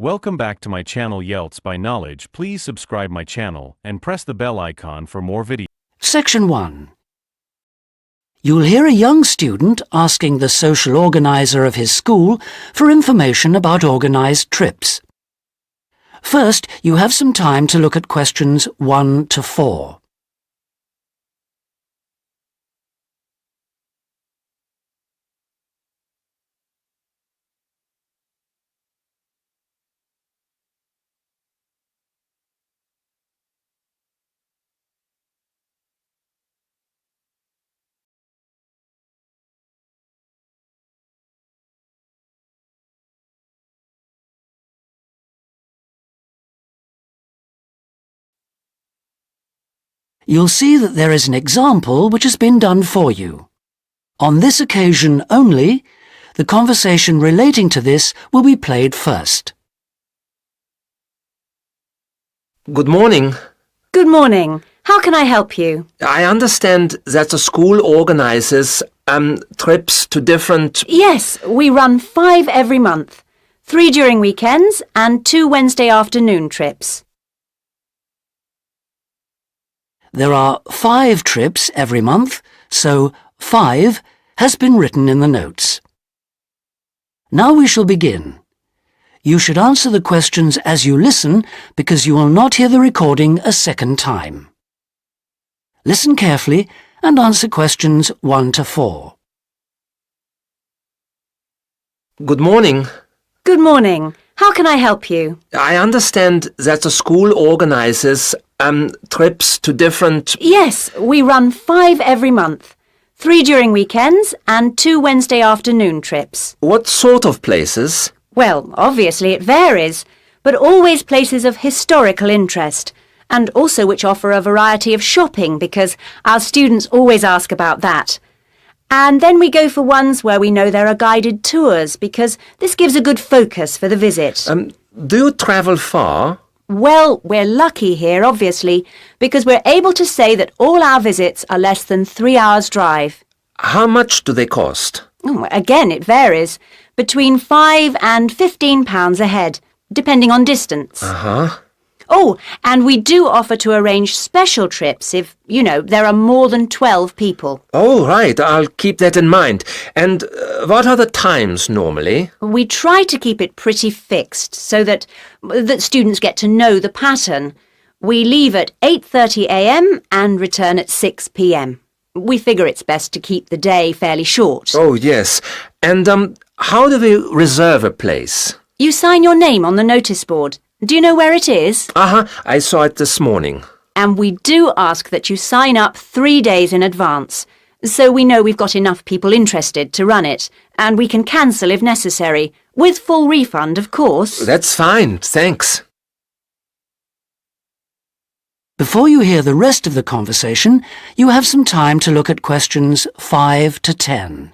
Welcome back to my channel IELTS by Knowledge. Please subscribe my channel and press the bell icon for more videos. Section 1. You'll hear a young student asking the social organizer of his school for information about organized trips. First, you have some time to look at questions 1 to 4. You'll see that there is an example which has been done for you. On this occasion only, the conversation relating to this will be played first. Good morning. Good morning. How can I help you? I understand that the school organizes trips to different... Yes, we run 5 every month. 3 during weekends and 2 Wednesday afternoon trips. There are 5 trips every month, so 5 has been written in the notes. Now we shall begin. You should answer the questions as you listen because you will not hear the recording a second time. Listen carefully and answer questions 1 to 4. Good morning. Good morning. How can I help you? I understand that the school organizes trips to different... Yes, we run 5 every month. 3 during weekends and 2 Wednesday afternoon trips. What sort of places? Well, obviously it varies, but always places of historical interest, and also which offer a variety of shopping because our students always ask about that. And then we go for ones where we know there are guided tours because this gives a good focus for the visit. Do you travel far? Well, we're lucky here, obviously, because we're able to say that all our visits are less than 3 hours' drive. How much do they cost? Again, it varies. Between £5 and £15 a head, depending on distance. Oh, and we do offer to arrange special trips if, there are more than 12 people. Oh, right. I'll keep that in mind. And what are the times normally? We try to keep it pretty fixed so that students get to know the pattern. We leave at 8:30 a.m. and return at 6 p.m. We figure it's best to keep the day fairly short. Oh, yes. And how do we reserve a place? You sign your name on the notice board. Do you know where it is? I saw it this morning. And we do ask that you sign up 3 days in advance, so we know we've got enough people interested to run it, and we can cancel if necessary, with full refund, of course. That's fine, thanks. Before you hear the rest of the conversation, you have some time to look at questions 5 to 10.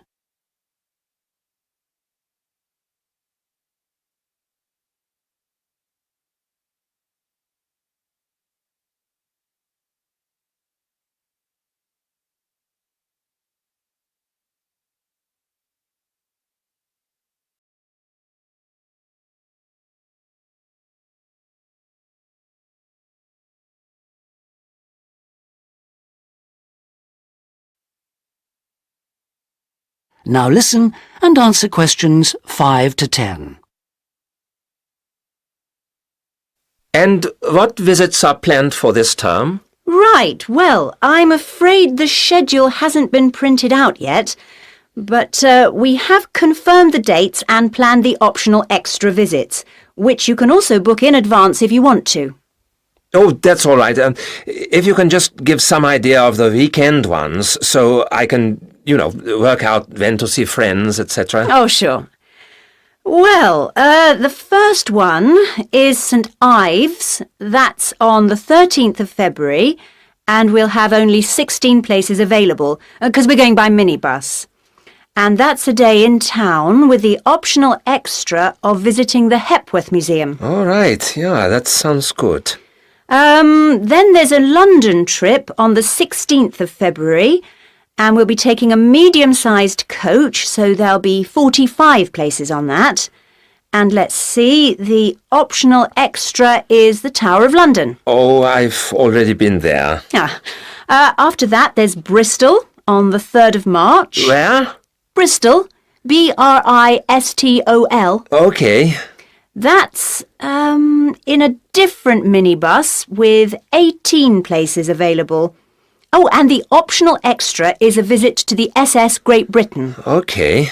Now listen and answer questions 5 to 10. And what visits are planned for this term? Right, well, I'm afraid the schedule hasn't been printed out yet, but we have confirmed the dates and planned the optional extra visits, which you can also book in advance if you want to. Oh, that's all right. If you can just give some idea of the weekend ones, so I can, work out when to see friends, etc. Oh, sure. Well, the first one is St. Ives. That's on the 13th of February, and we'll have only 16 places available, because we're going by minibus. And that's a day in town with the optional extra of visiting the Hepworth Museum. All right, yeah, that sounds good. Then there's a London trip on the 16th of February, and we'll be taking a medium-sized coach, so there'll be 45 places on that. And let's see, the optional extra is the Tower of London. Oh, I've already been there. After that, there's Bristol on the 3rd of March. Where? Bristol, Bristol. Okay. That's in a different minibus with 18 places available. Oh, and the optional extra is a visit to the SS Great Britain. Okay.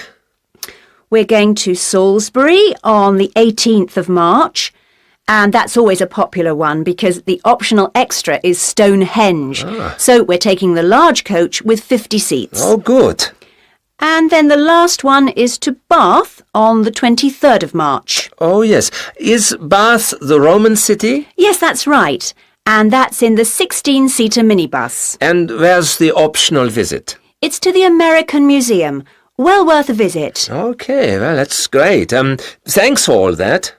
We're going to Salisbury on the 18th of March, and that's always a popular one because the optional extra is Stonehenge. So we're taking the large coach with 50 seats. Oh, good. And then the last one is to Bath on the 23rd of March. Oh, yes. Is Bath the Roman city? Yes, that's right. And that's in the 16-seater minibus. And where's the optional visit? It's to the American Museum. Well worth a visit. Okay, well, that's great. Thanks for all that.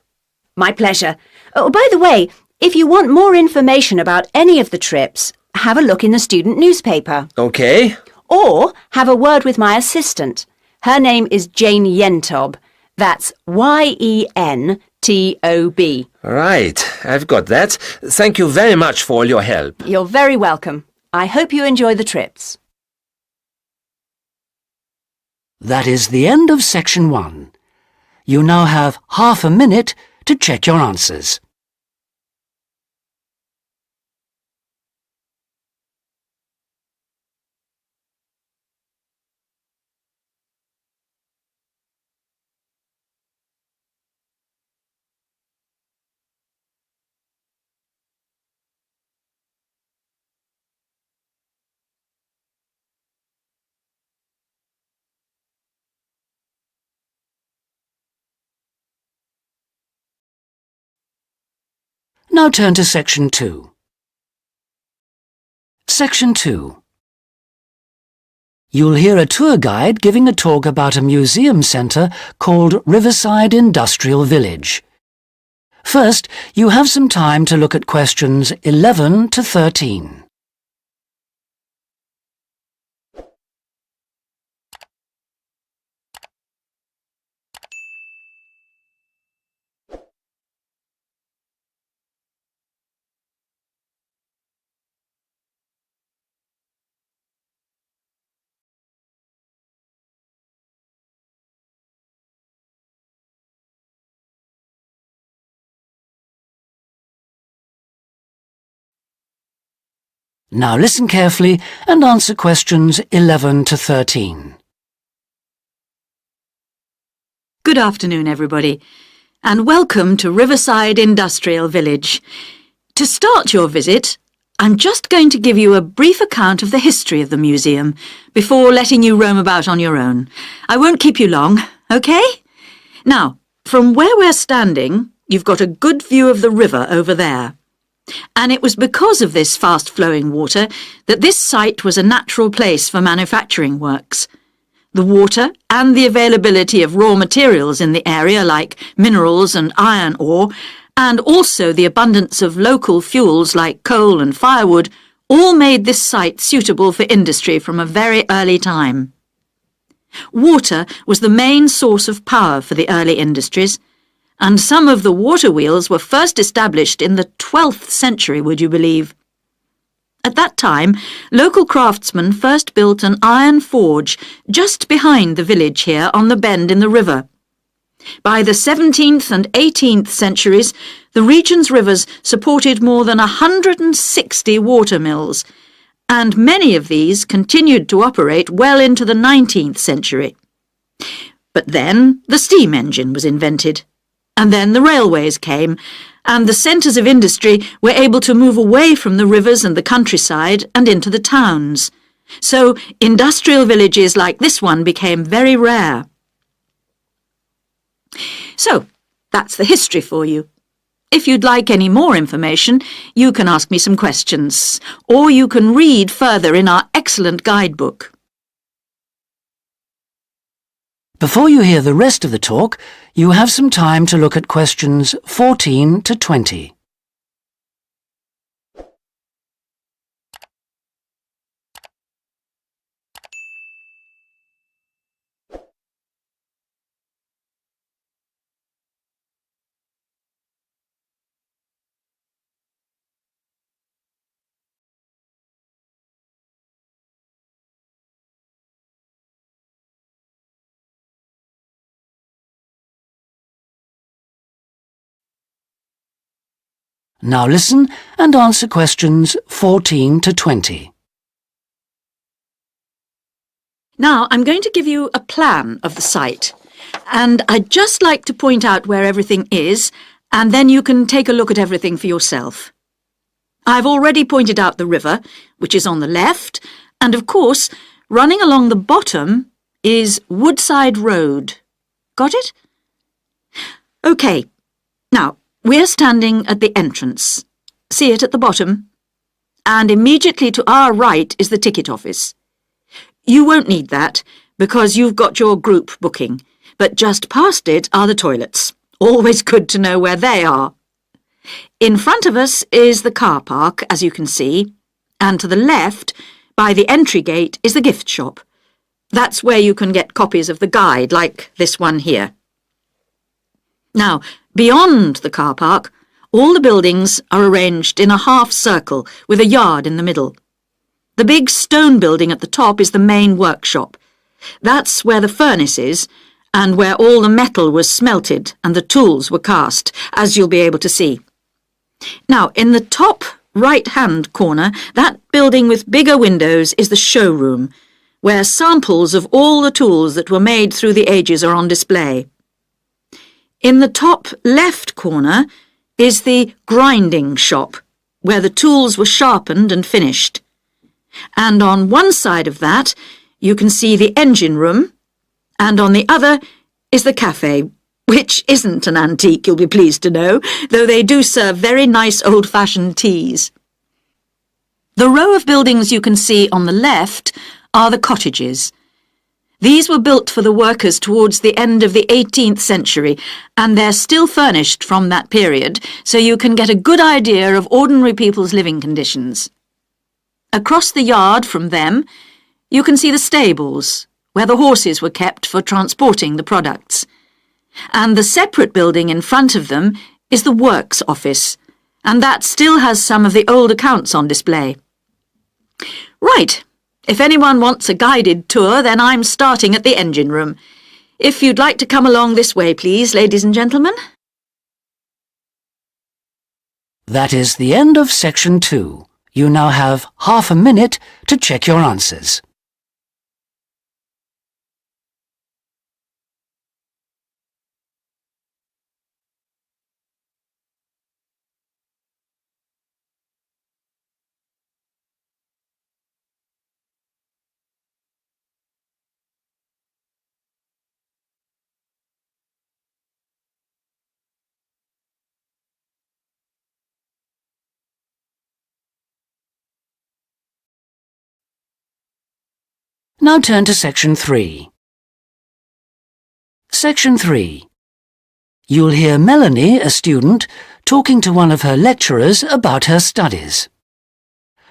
My pleasure. Oh, by the way, if you want more information about any of the trips, have a look in the student newspaper. Okay. Or have a word with my assistant. Her name is Jane Yentob. That's Yentob. Right, I've got that. Thank you very much for all your help. You're very welcome. I hope you enjoy the trips. That is the end of section 1. You now have half a minute to check your answers. Now turn to section 2. Section 2. You'll hear a tour guide giving a talk about a museum centre called Riverside Industrial Village. First, you have some time to look at questions 11 to 13. Now listen carefully and answer questions 11 to 13. Good afternoon, everybody, and welcome to Riverside Industrial Village. To start your visit, I'm just going to give you a brief account of the history of the museum before letting you roam about on your own. I won't keep you long, OK? Now, from where we're standing, you've got a good view of the river over there. And it was because of this fast-flowing water that this site was a natural place for manufacturing works. The water and the availability of raw materials in the area like minerals and iron ore, and also the abundance of local fuels like coal and firewood, all made this site suitable for industry from a very early time. Water was the main source of power for the early industries, and some of the water wheels were first established in the 12th century, would you believe? At that time, local craftsmen first built an iron forge just behind the village here on the bend in the river. By the 17th and 18th centuries, the region's rivers supported more than 160 water mills, and many of these continued to operate well into the 19th century. But then the steam engine was invented. And then the railways came, and the centres of industry were able to move away from the rivers and the countryside and into the towns. So industrial villages like this one became very rare. So, that's the history for you. If you'd like any more information, you can ask me some questions, or you can read further in our excellent guidebook. Before you hear the rest of the talk, you have some time to look at questions 14 to 20. Now listen and answer questions 14 to 20. Now, I'm going to give you a plan of the site, and I'd just like to point out where everything is, and then you can take a look at everything for yourself. I've already pointed out the river, which is on the left, and of course, running along the bottom is Woodside Road. Got it? OK. Now, we're standing at the entrance. See it at the bottom? And immediately to our right is the ticket office. You won't need that, because you've got your group booking, but just past it are the toilets. Always good to know where they are. In front of us is the car park, as you can see, and to the left, by the entry gate, is the gift shop. That's where you can get copies of the guide, like this one here. Now, beyond the car park, all the buildings are arranged in a half circle with a yard in the middle. The big stone building at the top is the main workshop. That's where the furnace is, and where all the metal was smelted and the tools were cast, as you'll be able to see. Now, in the top right-hand corner, that building with bigger windows is the showroom, where samples of all the tools that were made through the ages are on display. In the top left corner is the grinding shop, where the tools were sharpened and finished. And on one side of that, you can see the engine room, and on the other is the cafe, which isn't an antique, you'll be pleased to know, though they do serve very nice old-fashioned teas. The row of buildings you can see on the left are the cottages. These were built for the workers towards the end of the 18th century, and they're still furnished from that period, so you can get a good idea of ordinary people's living conditions. Across the yard from them, you can see the stables, where the horses were kept for transporting the products. And the separate building in front of them is the works office, and that still has some of the old accounts on display. Right, if anyone wants a guided tour, then I'm starting at the engine room. If you'd like to come along this way, please, ladies and gentlemen. That is the end of section 2. You now have half a minute to check your answers. Now turn to section 3. Section 3. You'll hear Melanie, a student, talking to one of her lecturers about her studies.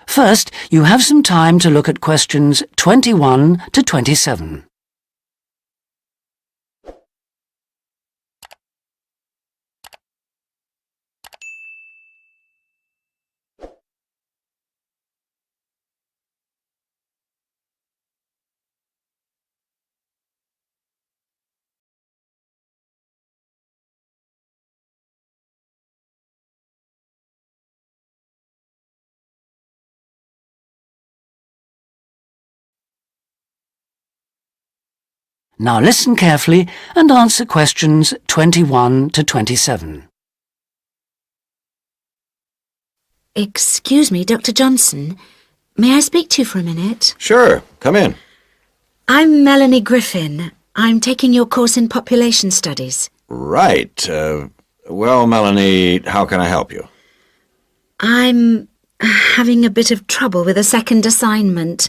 First, you have some time to look at questions 21 to 27. Now listen carefully and answer questions 21 to 27. Excuse me, Dr. Johnson. May I speak to you for a minute? Sure, come in. I'm Melanie Griffin. I'm taking your course in population studies. Right. Well, Melanie, how can I help you? I'm having a bit of trouble with a second assignment,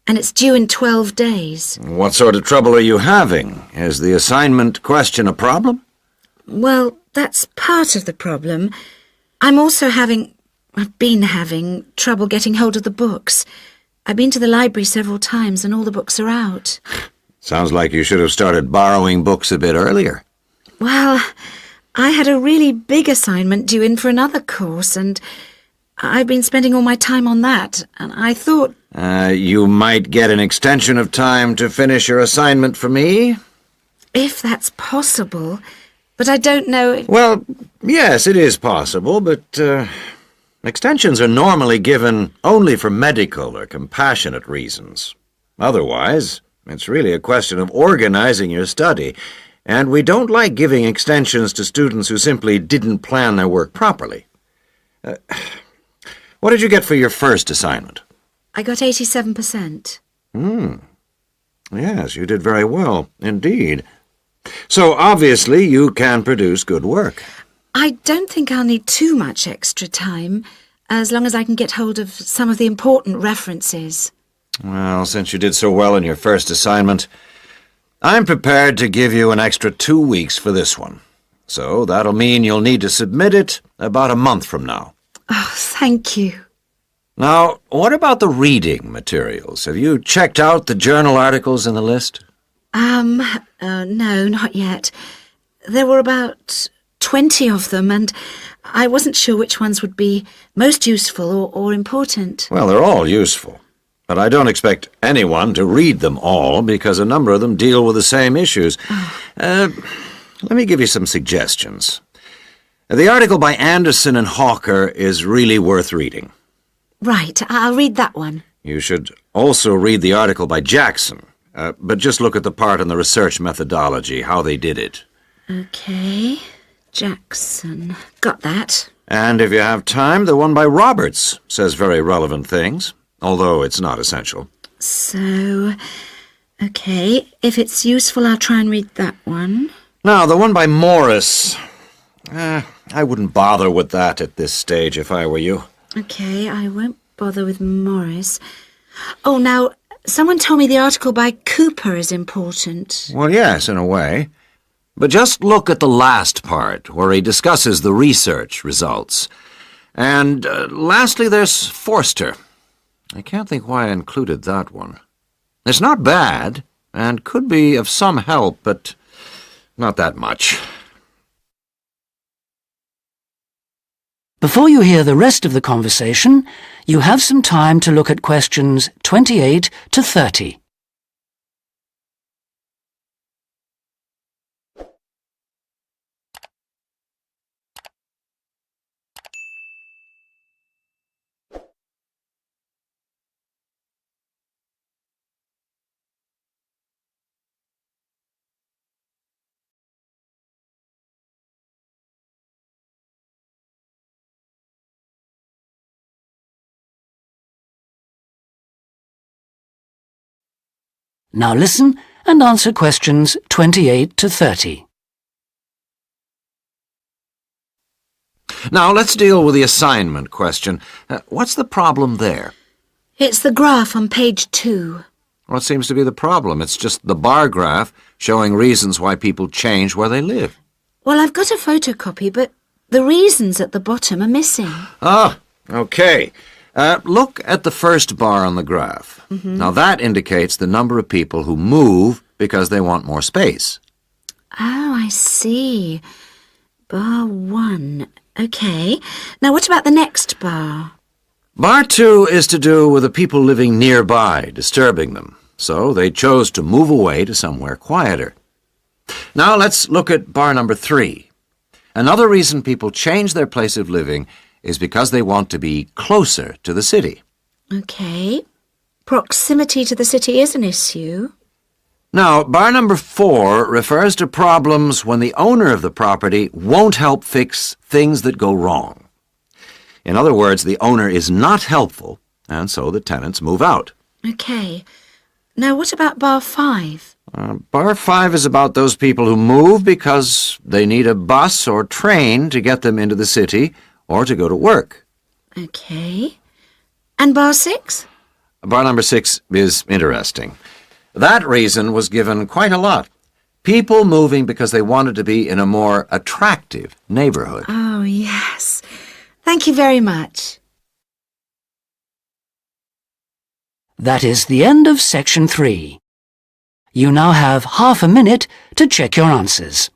and it's due in 12 days. What sort of trouble are you having? Is the assignment question a problem? Well, that's part of the problem. I've been having trouble getting hold of the books. I've been to the library several times and all the books are out. Sounds like you should have started borrowing books a bit earlier. Well, I had a really big assignment due in for another course, and I've been spending all my time on that, and I thought... You might get an extension of time to finish your assignment for me? If that's possible. But I don't know if... Well, yes, it is possible, but extensions are normally given only for medical or compassionate reasons. Otherwise, it's really a question of organizing your study, and we don't like giving extensions to students who simply didn't plan their work properly. What did you get for your first assignment? I got 87%. Yes, you did very well, indeed. So, obviously, you can produce good work. I don't think I'll need too much extra time, as long as I can get hold of some of the important references. Well, since you did so well in your first assignment, I'm prepared to give you an extra 2 weeks for this one. So that'll mean you'll need to submit it about a month from now. Oh, thank you. Now, what about the reading materials? Have you checked out the journal articles in the list? No, not yet. There were about 20 of them, and I wasn't sure which ones would be most useful or important. Well, they're all useful. But I don't expect anyone to read them all, because a number of them deal with the same issues. Let me give you some suggestions. The article by Anderson and Hawker is really worth reading. Right, I'll read that one. You should also read the article by Jackson, but just look at the part on the research methodology, how they did it. Okay, Jackson. Got that. And if you have time, the one by Roberts says very relevant things, although it's not essential. So, okay, if it's useful, I'll try and read that one. Now, the one by Morris, I wouldn't bother with that at this stage if I were you. Okay, I won't bother with Morris. Oh, now, someone told me the article by Cooper is important. Well, yes, in a way. But just look at the last part, where he discusses the research results. And lastly, there's Forster. I can't think why I included that one. It's not bad, and could be of some help, but not that much. Before you hear the rest of the conversation, you have some time to look at questions 28 to 30. Now listen and answer questions 28 to 30. Now, let's deal with the assignment question. What's the problem there? It's the graph on page 2. What seems to be the problem? It's just the bar graph showing reasons why people change where they live. Well, I've got a photocopy, but the reasons at the bottom are missing. Ah, okay. Look at the first bar on the graph. Now, that indicates the number of people who move because they want more space. Oh, I see. Bar 1. Okay. Now, what about the next bar? Bar 2 is to do with the people living nearby, disturbing them. So they chose to move away to somewhere quieter. Now, let's look at bar number 3. Another reason people change their place of living is because they want to be closer to the city. Okay. Proximity to the city is an issue. Now, bar number 4 refers to problems when the owner of the property won't help fix things that go wrong. In other words, the owner is not helpful, and so the tenants move out. Okay. Now, what about bar 5? Bar 5 is about those people who move because they need a bus or train to get them into the city or to go to work. Okay. And bar 6? Bar number 6 is interesting. That reason was given quite a lot. People moving because they wanted to be in a more attractive neighborhood. Oh, yes. Thank you very much. That is the end of section 3. You now have half a minute to check your answers.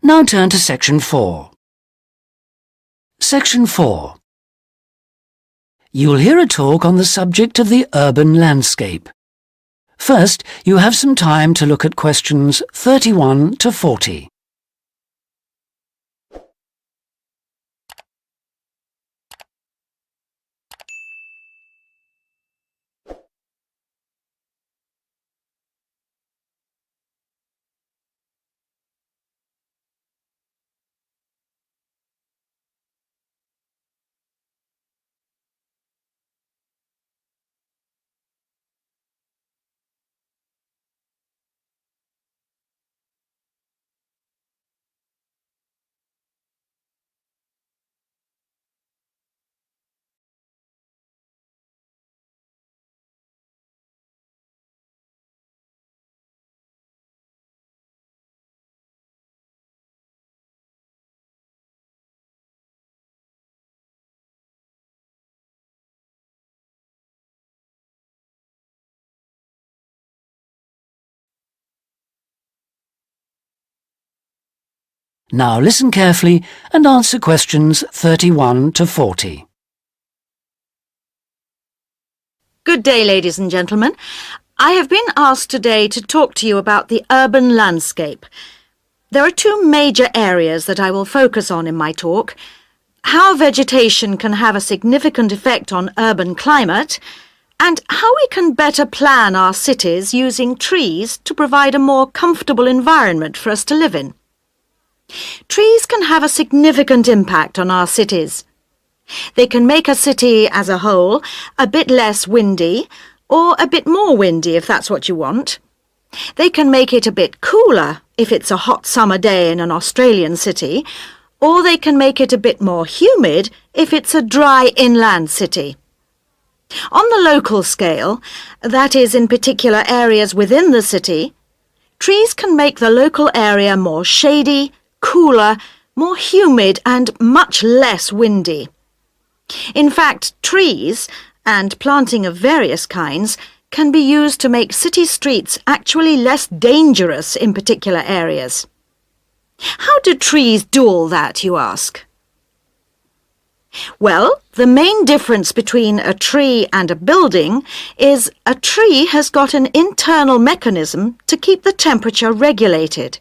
Now turn to Section 4. Section 4. You'll hear a talk on the subject of the urban landscape. First, you have some time to look at questions 31 to 40. Now listen carefully and answer questions 31 to 40. Good day, ladies and gentlemen. I have been asked today to talk to you about the urban landscape. There are two major areas that I will focus on in my talk: how vegetation can have a significant effect on urban climate, and how we can better plan our cities using trees to provide a more comfortable environment for us to live in. Trees can have a significant impact on our cities. They can make a city as a whole a bit less windy, or a bit more windy if that's what you want. They can make it a bit cooler if it's a hot summer day in an Australian city, or they can make it a bit more humid if it's a dry inland city. On the local scale, that is in particular areas within the city, trees can make the local area more shady, cooler, more humid and much less windy. In fact, trees, and planting of various kinds, can be used to make city streets actually less dangerous in particular areas. How do trees do all that, you ask? Well, the main difference between a tree and a building is a tree has got an internal mechanism to keep the temperature regulated.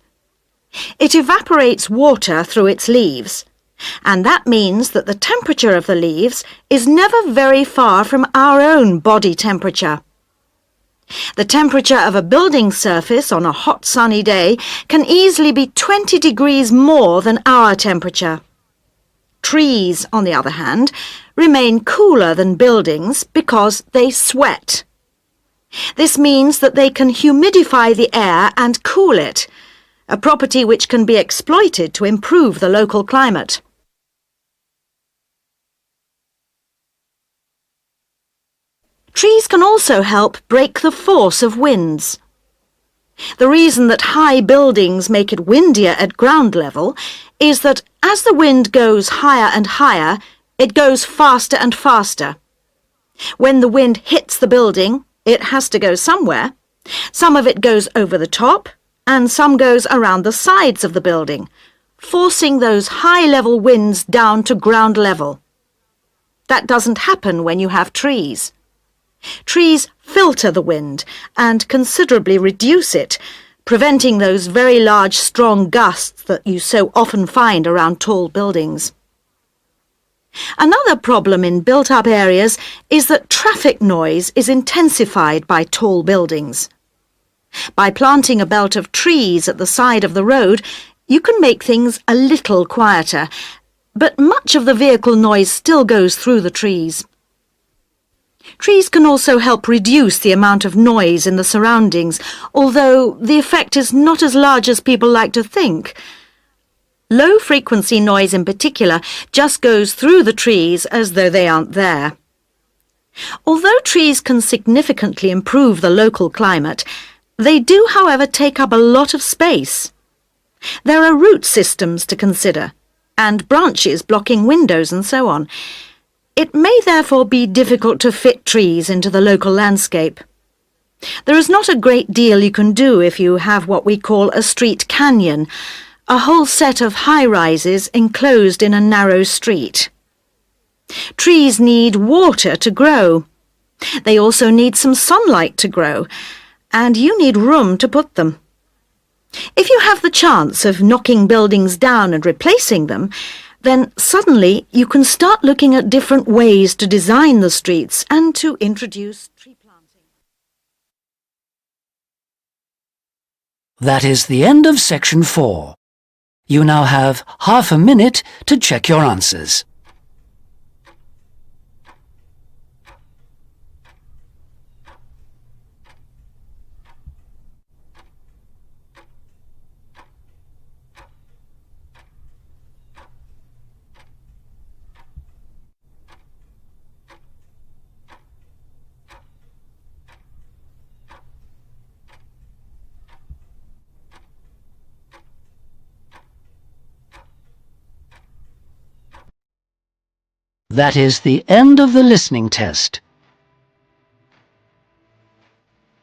It evaporates water through its leaves, and that means that the temperature of the leaves is never very far from our own body temperature. The temperature of a building surface on a hot sunny day can easily be 20 degrees more than our temperature. Trees, on the other hand, remain cooler than buildings because they sweat. This means that they can humidify the air and cool it, a property which can be exploited to improve the local climate. Trees can also help break the force of winds. The reason that high buildings make it windier at ground level is that as the wind goes higher and higher, it goes faster and faster. When the wind hits the building, it has to go somewhere. Some of it goes over the top, and some goes around the sides of the building, forcing those high-level winds down to ground level. That doesn't happen when you have trees. Trees filter the wind and considerably reduce it, preventing those very large, strong gusts that you so often find around tall buildings. Another problem in built-up areas is that traffic noise is intensified by tall buildings. By planting a belt of trees at the side of the road, you can make things a little quieter, but much of the vehicle noise still goes through the trees. Trees can also help reduce the amount of noise in the surroundings, although the effect is not as large as people like to think. Low-frequency noise in particular just goes through the trees as though they aren't there. Although trees can significantly improve the local climate, they do, however, take up a lot of space. There are root systems to consider, and branches blocking windows and so on. It may therefore be difficult to fit trees into the local landscape. There is not a great deal you can do if you have what we call a street canyon, a whole set of high-rises enclosed in a narrow street. Trees need water to grow. They also need some sunlight to grow, and you need room to put them. If you have the chance of knocking buildings down and replacing them, then suddenly you can start looking at different ways to design the streets and to introduce tree planting. That is the end of section 4. You now have half a minute to check your answers. That is the end of the listening test.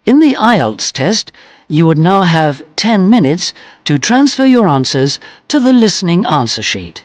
In the IELTS test, you would now have 10 minutes to transfer your answers to the listening answer sheet.